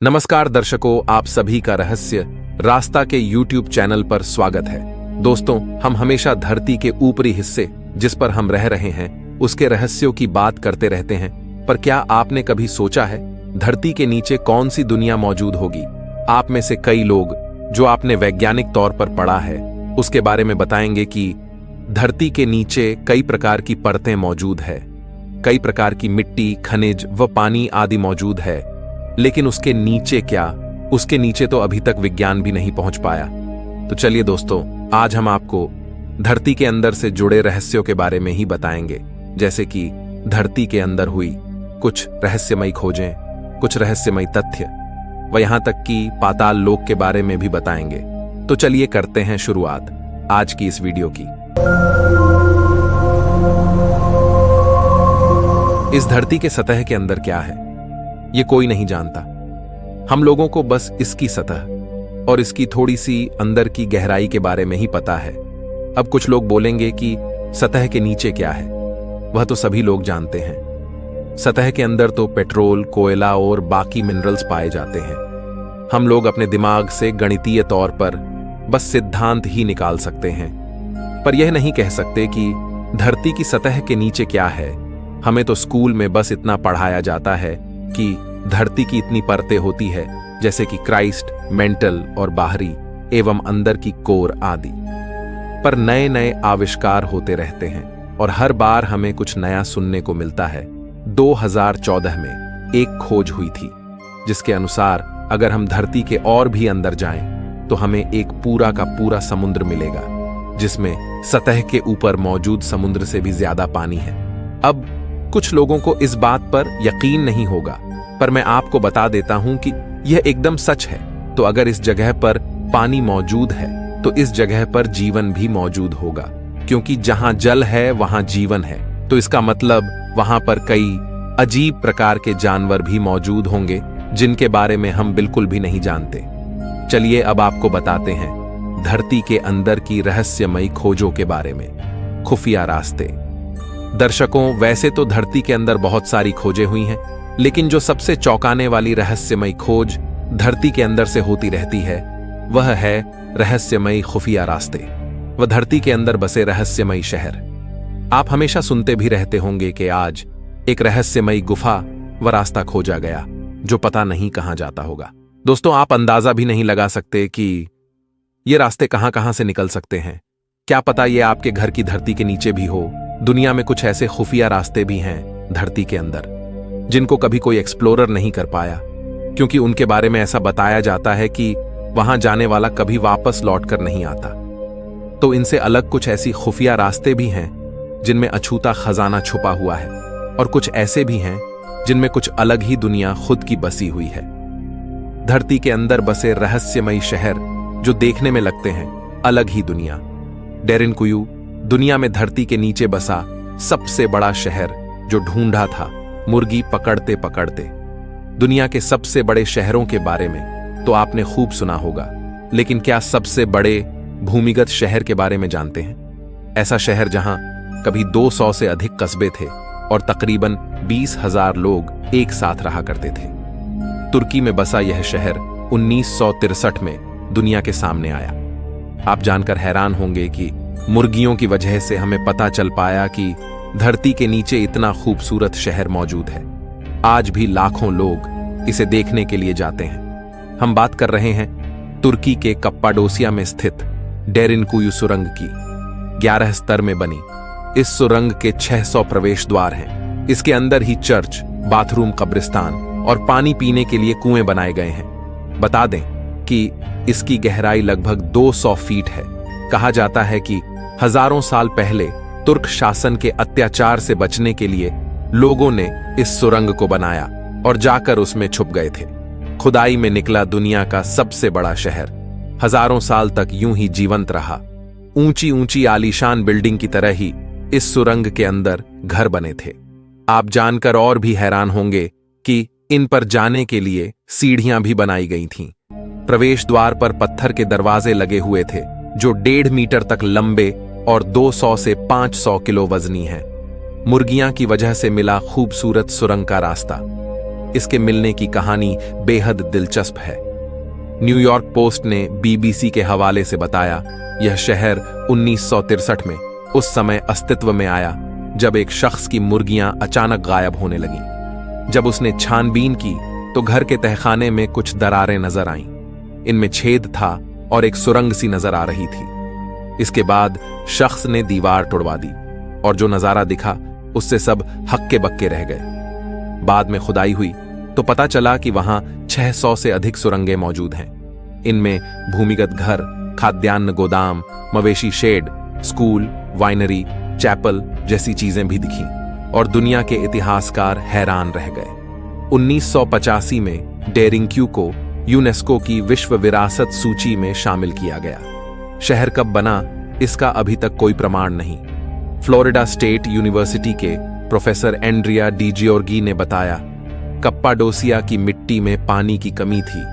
नमस्कार दर्शकों, आप सभी का रहस्य रास्ता के YouTube चैनल पर स्वागत है। दोस्तों, हम हमेशा धरती के ऊपरी हिस्से जिस पर हम रह रहे हैं उसके रहस्यों की बात करते रहते हैं, पर क्या आपने कभी सोचा है धरती के नीचे कौन सी दुनिया मौजूद होगी? आप में से कई लोग जो आपने वैज्ञानिक तौर पर पढ़ा है उसके बारे में बताएंगे कि धरती के नीचे कई प्रकार की परतें मौजूद है, कई प्रकार की मिट्टी, खनिज व पानी आदि मौजूद है। लेकिन उसके नीचे क्या, उसके नीचे तो अभी तक विज्ञान भी नहीं पहुंच पाया। तो चलिए दोस्तों, आज हम आपको धरती के अंदर से जुड़े रहस्यों के बारे में ही बताएंगे, जैसे कि धरती के अंदर हुई कुछ रहस्यमयी खोजें, कुछ रहस्यमयी तथ्य व यहां तक कि पाताल लोक के बारे में भी बताएंगे। तो चलिए करते हैं शुरुआत आज की इस वीडियो की। इस धरती के सतह के अंदर क्या है ये कोई नहीं जानता। हम लोगों को बस इसकी सतह और इसकी थोड़ी सी अंदर की गहराई के बारे में ही पता है। अब कुछ लोग बोलेंगे कि सतह के नीचे क्या है, वह तो सभी लोग जानते हैं। सतह के अंदर तो पेट्रोल, कोयला और बाकी मिनरल्स पाए जाते हैं। हम लोग अपने दिमाग से गणितीय तौर पर बस सिद्धांत ही निकाल सकते हैं, पर यह नहीं कह सकते कि धरती की सतह के नीचे क्या है। हमें तो स्कूल में बस इतना पढ़ाया जाता है कि धरती की इतनी परतें होती है, जैसे कि क्राइस्ट, मेंटल और बाहरी एवं अंदर की कोर आदि। पर नए नए आविष्कार होते रहते हैं और हर बार हमें कुछ नया सुनने को मिलता है। 2014 में एक खोज हुई थी जिसके अनुसार अगर हम धरती के और भी अंदर जाएं तो हमें एक पूरा का पूरा समुद्र मिलेगा, जिसमें सतह के ऊपर मौजूद समुद्र से भी ज्यादा पानी है। अब कुछ लोगों को इस बात पर यकीन नहीं होगा, पर मैं आपको बता देता हूं कि यह एकदम सच है। तो अगर इस जगह पर पानी मौजूद है तो इस जगह पर जीवन भी मौजूद होगा, क्योंकि जहां जल है वहां जीवन है। तो इसका मतलब वहां पर कई अजीब प्रकार के जानवर भी मौजूद होंगे जिनके बारे में हम बिल्कुल भी नहीं जानते। चलिए अब आपको बताते हैं धरती के अंदर की रहस्यमयी खोजों के बारे में। खुफिया रास्ते। दर्शकों, वैसे तो धरती के अंदर बहुत सारी खोजें हुई हैं, लेकिन जो सबसे चौंकाने वाली रहस्यमयी खोज धरती के अंदर से होती रहती है वह है रहस्यमयी खुफिया रास्ते व धरती के अंदर बसे रहस्यमयी शहर। आप हमेशा सुनते भी रहते होंगे कि आज एक रहस्यमयी गुफा व रास्ता खोजा गया जो पता नहीं कहां जाता होगा। दोस्तों, आप अंदाजा भी नहीं लगा सकते कि ये रास्ते कहां कहां से निकल सकते हैं। क्या पता ये आपके घर की धरती के नीचे भी हो। दुनिया में कुछ ऐसे खुफिया रास्ते भी हैं धरती के अंदर जिनको कभी कोई एक्सप्लोरर नहीं कर पाया, क्योंकि उनके बारे में ऐसा बताया जाता है कि वहां जाने वाला कभी वापस लौटकर नहीं आता। तो इनसे अलग कुछ ऐसी खुफिया रास्ते भी हैं जिनमें अछूता खजाना छुपा हुआ है, और कुछ ऐसे भी हैं जिनमें कुछ अलग ही दुनिया खुद की बसी हुई है। धरती के अंदर बसे रहस्यमयी शहर जो देखने में लगते हैं अलग ही दुनिया। डेरिनकुयू दुनिया में धरती के नीचे बसा सबसे बड़ा शहर जो ढूंढा था मुर्गी पकड़ते पकड़ते। दुनिया के सबसे बड़े शहरों के बारे में तो आपने खूब सुना होगा, लेकिन क्या सबसे बड़े भूमिगत शहर के बारे में जानते हैं? ऐसा शहर जहां कभी 200 से अधिक कस्बे थे और तकरीबन 20,000 लोग एक साथ रहा करते थे। तुर्की में बसा यह शहर 1963 में दुनिया के सामने आया। आप जानकर हैरान होंगे कि मुर्गियों की वजह से हमें पता चल पाया कि धरती के नीचे इतना खूबसूरत शहर मौजूद है। आज भी लाखों लोग इसे देखने के लिए जाते हैं। हम बात कर रहे हैं तुर्की के कप्पाडोसिया में स्थित डेरिनकुयू सुरंग की। 11 स्तर में बनी इस सुरंग के 600 प्रवेश द्वार हैं। इसके अंदर ही चर्च, बाथरूम, कब्रिस्तान और पानी पीने के लिए कुएं बनाए गए हैं। बता दें कि इसकी गहराई लगभग 200 फीट है। कहा जाता है कि हजारों साल पहले तुर्क शासन के अत्याचार से बचने के लिए लोगों ने इस सुरंग को बनाया और जाकर उसमें छुप गए थे। खुदाई में निकला दुनिया का सबसे बड़ा शहर हजारों साल तक यूं ही जीवंत रहा। ऊंची ऊंची आलीशान बिल्डिंग की तरह ही इस सुरंग के अंदर घर बने थे। आप जानकर और भी हैरान होंगे कि इन पर जाने के लिए सीढ़ियां भी बनाई गई थीं। प्रवेश द्वार पर पत्थर के दरवाजे लगे हुए थे जो 1.5 मीटर तक लंबे और 200 से 500 किलो वजनी है। मुर्गियां की वजह से मिला खूबसूरत सुरंग का रास्ता। इसके मिलने की कहानी बेहद दिलचस्प है। न्यूयॉर्क पोस्ट ने बीबीसी के हवाले से बताया, यह शहर 1963 में उस समय अस्तित्व में आया जब एक शख्स की मुर्गियां अचानक गायब होने लगीं। जब उसने छानबीन की तो घर के तहखाने में कुछ दरारें नजर आईं। इनमें छेद था और एक सुरंग सी नजर आ रही थी। इसके बाद शख्स ने दीवार तोड़वा दी और जो नजारा दिखा उससे सब हक्के बक्के रह गए। बाद में खुदाई हुई तो पता चला कि वहां 600 से अधिक सुरंगें मौजूद हैं। इनमें भूमिगत घर, खाद्यान्न गोदाम, मवेशी शेड, स्कूल, वाइनरी, चैपल जैसी चीजें भी दिखीं और दुनिया के इतिहासकार हैरान रह गए। 1985 में डेरिंग्क्यू को यूनेस्को की विश्व विरासत सूची में शामिल किया गया। शहर कब बना इसका अभी तक कोई प्रमाण नहीं। फ्लोरिडा स्टेट यूनिवर्सिटी के प्रोफेसर एंड्रिया डिजियोर्गी ने बताया, कप्पाडोसिया की मिट्टी में पानी की कमी थी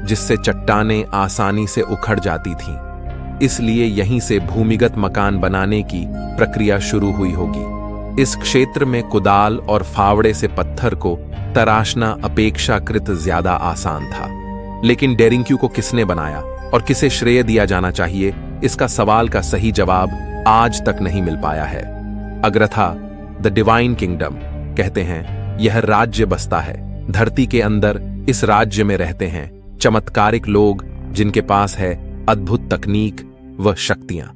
जिससे चट्टानें आसानी से उखड़ जाती थीं। इसलिए यहीं से भूमिगत मकान बनाने की प्रक्रिया शुरू हुई होगी। इस क्षेत्र में कुदाल और फावड़े से पत्थर को तराशना अपेक्षाकृत ज्यादा आसान था। लेकिन डेरिंग्क्यू को किसने बनाया और किसे श्रेय दिया जाना चाहिए, इसका सवाल का सही जवाब आज तक नहीं मिल पाया है। अग्रथा द डिवाइन किंगडम कहते हैं, यह राज्य बसता है। धरती के अंदर इस राज्य में रहते हैं चमत्कारिक लोग जिनके पास है अद्भुत तकनीक व शक्तियां।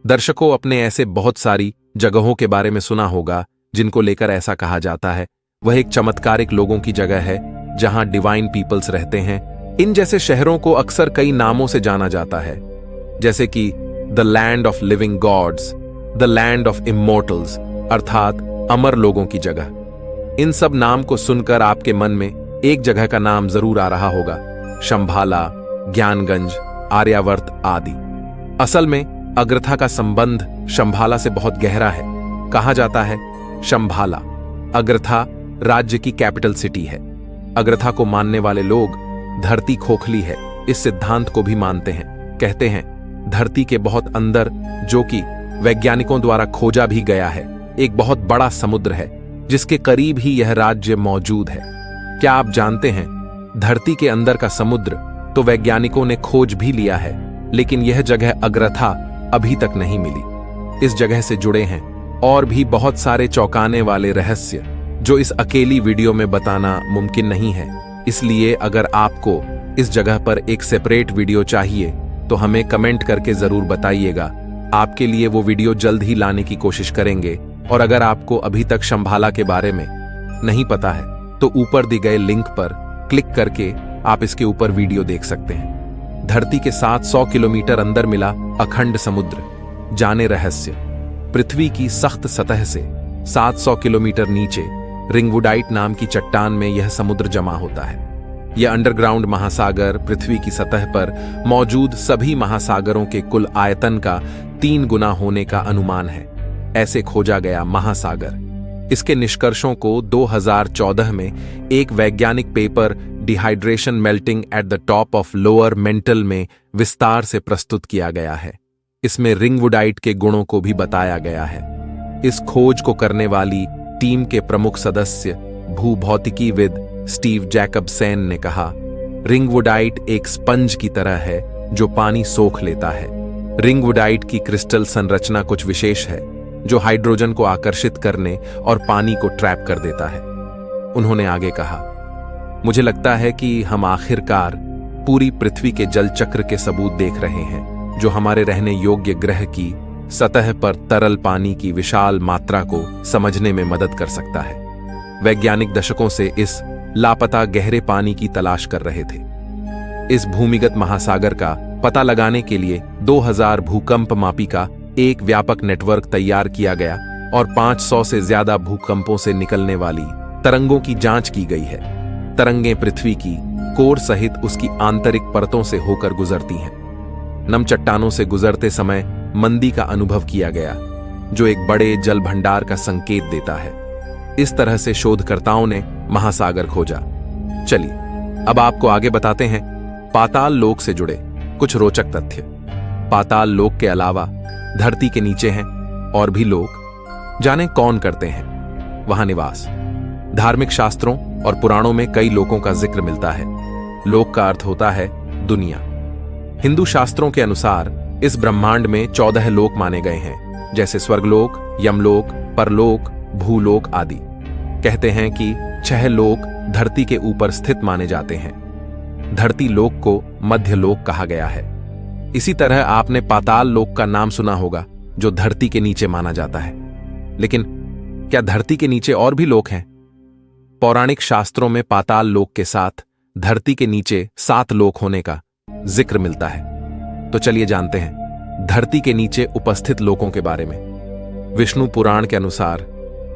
दर्शकों, अपने ऐसे बहुत सारी जगहों के बारे में सुना होगा जिनको लेकर ऐसा कहा जाता है वह एक चमत्कारिक लोगों की जगह है जहां डिवाइन पीपल्स रहते हैं। इन जैसे शहरों को अक्सर कई नामों से जाना जाता है, जैसे कि the land of living gods, the land of immortals अर्थात अमर लोगों की जगह। इन सब नाम को सुनकर आपके मन में एक जगह का नाम जरूर आ रहा होगा, शंभाला, ज्ञानगंज, आर्यावर्त आदि। असल में अग्रथा का संबंध शंभाला से बहुत गहरा है। कहा जाता है शंभाला अग्रथा राज्य की कैपिटल सिटी है। अग्रथा को मानने वाले लोग धरती खोखली है इस सिद्धांत को भी मानते हैं। कहते हैं धरती के बहुत अंदर, जो कि वैज्ञानिकों द्वारा खोजा भी गया है, एक बहुत बड़ा समुद्र है जिसके करीब ही यह राज्य मौजूद है। क्या आप जानते हैं, धरती के अंदर का समुद्र तो वैज्ञानिकों ने खोज भी लिया है, लेकिन यह जगह अग्रथा अभी तक नहीं मिली। इस जगह से जुड़े हैं और भी बहुत सारे चौंकाने वाले रहस्य जो इस अकेली वीडियो में बताना मुमकिन नहीं है। इसलिए अगर आपको इस जगह पर एक सेपरेट वीडियो चाहिए तो हमें कमेंट करके जरूर बताइएगा। आपके लिए वो वीडियो जल्द ही लाने की कोशिश करेंगे। और अगर आपको अभी तक शंभाला के बारे में नहीं पता है तो ऊपर दिए गए लिंक पर क्लिक करके आप इसके ऊपर वीडियो देख सकते हैं। धरती के 700 किलोमीटर अंदर मिला अखंड समुद्र, जाने रहस्य। पृथ्वी की सख्त सतह से 700 किलोमीटर नीचे रिंगवुडाइट नाम की चट्टान में यह समुद्र जमा होता है। यह अंडरग्राउंड महासागर पृथ्वी की सतह पर मौजूद सभी महासागरों के कुल आयतन का 3 गुना होने का अनुमान है। ऐसे खोजा गया महासागर। इसके निष्कर्षों को 2014 में एक वैज्ञानिक paper dehydration melting at the top of lower mental में विस्तार से प्रस्तुत किया गया है। इसमें रिंगवुडाइट के गुणों को भी बताया गया है। इस खोज को करने वाली टीम के प्रमुख सदस्य भूभौतिकीविद स्टीव जैकबसेन ने कहा, रिंगवुडाइट एक स्पंज की तरह है जो पानी सोख लेता है। रिंगवुडाइट की क्रिस्टल संरचना कुछ विशेष है जो हाइड्रोजन को आकर्षित करने और पानी को ट्रैप कर देता है। उन्होंने आगे कहा, मुझे लगता है कि हम आखिरकार पूरी पृथ्वी के जल चक्र के सबूत देख रहे हैं जो हमारे रहने योग्य ग्रह की सतह पर तरल पानी की विशाल मात्रा को समझने में मदद कर सकता है। वैज्ञानिक दशकों से इस लापता गहरे पानी की तलाश कर रहे थे। इस भूमिगत महासागर का पता लगाने के लिए 2000 भूकंप मापी का एक व्यापक नेटवर्क तैयार किया गया और 500 से ज्यादा भूकंपों से निकलने वाली तरंगों की जांच की गई है। तरंगें पृथ्वी की कोर सहित उसकी आंतरिक परतों से होकर गुजरती हैं। नम चट्टानों से गुजरते समय मंदी का अनुभव किया गया जो एक बड़े जल भंडार का संकेत देता है। इस तरह से शोधकर्ताओं ने महासागर खोजा। चलिए अब आपको आगे बताते हैं पाताल लोक से जुड़े कुछ रोचक तथ्य। पाताल लोक के अलावा धरती के नीचे हैं और भी लोग, जाने कौन करते हैं वहां निवास। धार्मिक शास्त्रों और पुराणों में कई लोकों का जिक्र मिलता है। लोक का अर्थ होता है दुनिया। हिंदू शास्त्रों के अनुसार इस ब्रह्मांड में 14 लोक माने गए हैं, जैसे स्वर्गलोक, यमलोक, परलोक, भूलोक आदि। कहते हैं कि 6 लोक धरती के ऊपर स्थित माने जाते हैं। धरती लोक को मध्य लोक कहा गया है। इसी तरह आपने पाताल लोक का नाम सुना होगा, जो धरती के नीचे माना जाता है। लेकिन क्या धरती के नीचे और भी लोक हैं? पौराणिक शास्त्रों में पाताल लोक के साथ धरती के नीचे 7 लोक होने का जिक्र मिलता है। तो चलिए जानते हैं धरती के नीचे उपस्थित लोकों के बारे में। विष्णु पुराण के अनुसार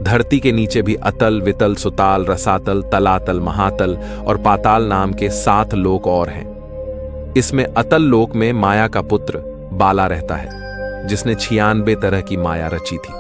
धरती के नीचे भी अतल, वितल, सुताल, रसातल, तलातल, महातल और पाताल नाम के 7 लोक और हैं। इसमें अतल लोक में माया का पुत्र बाला रहता है, जिसने 96 तरह की माया रची थी।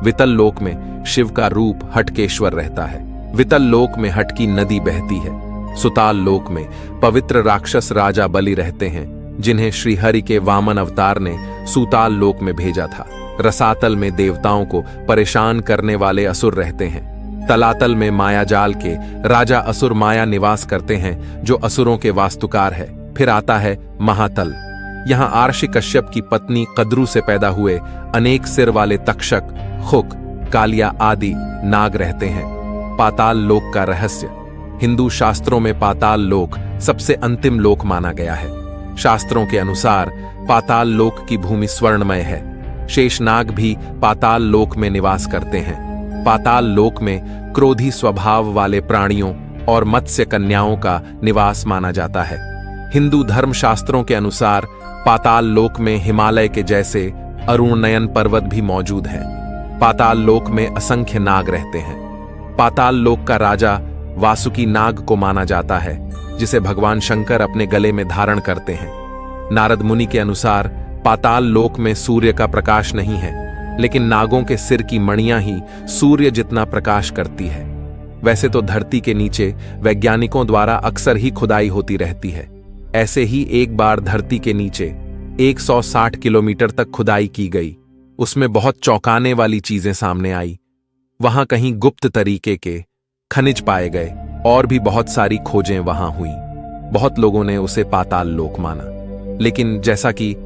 वितल लोक में शिव का रूप हटकेश्वर रहता है। वितल लोक में हटकी नदी बहती है। सुताल लोक में पवित्र राक्षस राजा बलि रहते हैं, जिन्हें श्रीहरि के वामन अवतार ने सूताल लोक में भेजा था। रसातल में देवताओं को परेशान करने वाले असुर रहते हैं। तलातल में माया जाल के राजा असुर माया निवास करते हैं, जो असुरों के वास्तुकार है। फिर आता है महातल। यहाँ आर्षि कश्यप की पत्नी कद्रू से पैदा हुए अनेक सिर वाले तक्षक, खुक, कालिया आदि नाग रहते हैं। पाताल लोक का रहस्य। हिंदू शास्त्रों में पाताल लोक सबसे अंतिम लोक माना गया है। शास्त्रों के अनुसार पाताल लोक की भूमि स्वर्णमय है। शेषनाग भी पाताल लोक में निवास करते हैं। पाताल लोक में क्रोधी स्वभाव वाले प्राणियों और मत्स्य कन्याओं का निवास माना जाता है। हिंदू धर्म शास्त्रों के अनुसार पाताल लोक में हिमालय के जैसे अरुणनयन पर्वत भी मौजूद है। पाताल लोक में असंख्य नाग रहते हैं। पाताल लोक का राजा वासुकी नाग को माना जाता है, जिसे भगवान शंकर अपने गले में धारण करते हैं। नारद मुनि के अनुसार पाताल लोक में सूर्य का प्रकाश नहीं है, लेकिन नागों के सिर की मणियां ही सूर्य जितना प्रकाश करती है। वैसे तो धरती के नीचे वैज्ञानिकों द्वारा अक्सर ही खुदाई होती रहती है। ऐसे ही एक बार धरती के नीचे 160 किलोमीटर तक खुदाई की गई। उसमें बहुत चौंकाने वाली चीजें सामने आई। वहां कहीं गुप्त तरीके के खनिज पाए गए और भी बहुत सारी खोजें वहां हुई। बहुत लोगों ने उसे पाताल लोक माना। लेकिन जैसा कि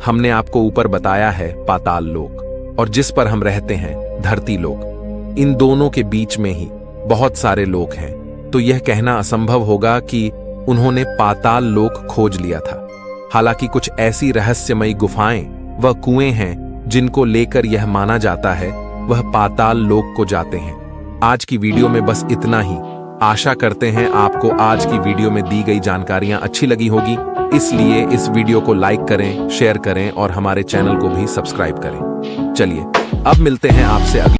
हमने आपको ऊपर बताया है, पाताल लोक और जिस पर हम रहते हैं धरती लोक, इन दोनों के बीच में ही बहुत सारे लोक हैं। तो यह कहना असंभव होगा कि उन्होंने पाताल लोक खोज लिया था। हालांकि कुछ ऐसी रहस्यमयी गुफाएं व कुएं हैं जिनको लेकर यह माना जाता है वह पाताल लोक को जाते हैं। आज की वीडियो में बस इतना ही। आशा करते हैं आपको आज की वीडियो में दी गई जानकारियां अच्छी लगी होगी, इसलिए इस वीडियो को लाइक करें, शेयर करें और हमारे चैनल को भी सब्सक्राइब करें। चलिए अब मिलते हैं आपसे अगली